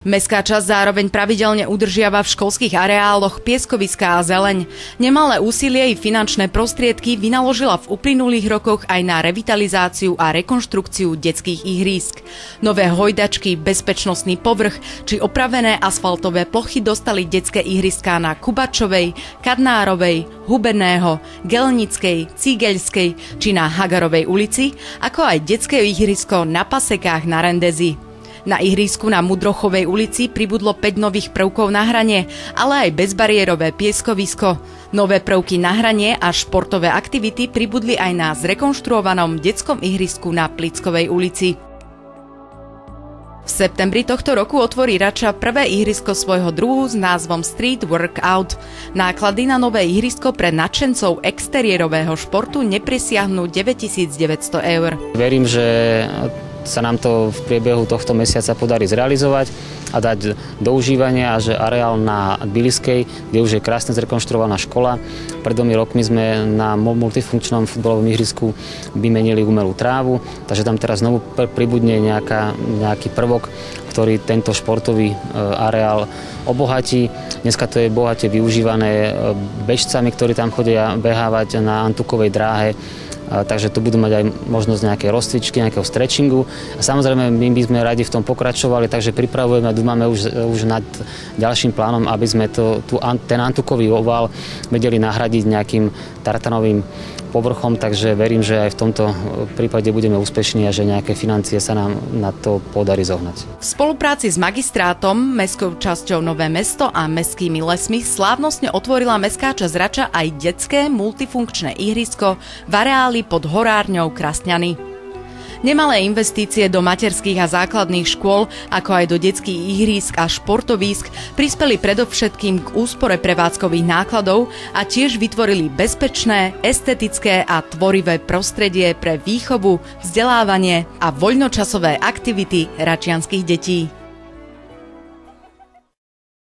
Mestská časť zároveň pravidelne udržiava v školských areáloch pieskoviská a zeleň. Nemalé úsilie i finančné prostriedky vynaložila v uplynulých rokoch aj na revitalizáciu a rekonštrukciu detských ihrísk. Nové hojdačky, bezpečnostný povrch či opravené asfaltové plochy dostali detské ihriská na Kubačovej, Kadnárovej, Hubenného, Gelnickej, Cígeľskej či na Hagarovej ulici, ako aj detské ihrisko na Pasekách na Rendezi. Na ihrisku na Mudrochovej ulici pribudlo 5 nových prvkov na hranie, ale aj bezbariérové pieskovisko. Nové prvky na hranie a športové aktivity pribudli aj na zrekonštruovanom detskom ihrisku na Plickovej ulici. V septembri tohto roku otvorí Rača prvé ihrisko svojho druhu s názvom Street Workout. Náklady na nové ihrisko pre nadšencov exteriérového športu nepresiahnu 9 900 eur. Verím, že sa nám to v priebehu tohto mesiaca podarí zrealizovať a dať do užívania, že areál na Tbiliskej, kde už je krásne zrekonštruovaná škola. Pred 2 rokmi sme na multifunkčnom futbalovom ihrisku vymenili umelú trávu, takže tam teraz znovu pribudne nejaký prvok, ktorý tento športový areál obohatí. Dneska to je bohate využívané bežcami, ktorí tam chodia behávať na Antukovej dráhe. Takže tu budú mať aj možnosť nejaké rozcvičky, nejakého stretchingu. A samozrejme, my by sme radi v tom pokračovali, takže pripravujeme a dúfame už nad ďalším plánom, aby sme ten Antukový oval vedeli nahradiť nejakým tartanovým povrchom, takže verím, že aj v tomto prípade budeme úspešní a že nejaké financie sa nám na to podarí zohnať. V spolupráci s magistrátom, mestskou časťou Nové Mesto a mestskými lesmi slávnostne otvorila mestská časť Rača aj detské multifunkčné ihrisko v areáli pod horárňou Krastňany. Nemalé investície do materských a základných škôl, ako aj do detských ihrísk a športovísk, prispeli predovšetkým k úspore prevádzkových nákladov a tiež vytvorili bezpečné, estetické a tvorivé prostredie pre výchovu, vzdelávanie a voľnočasové aktivity račianskych detí.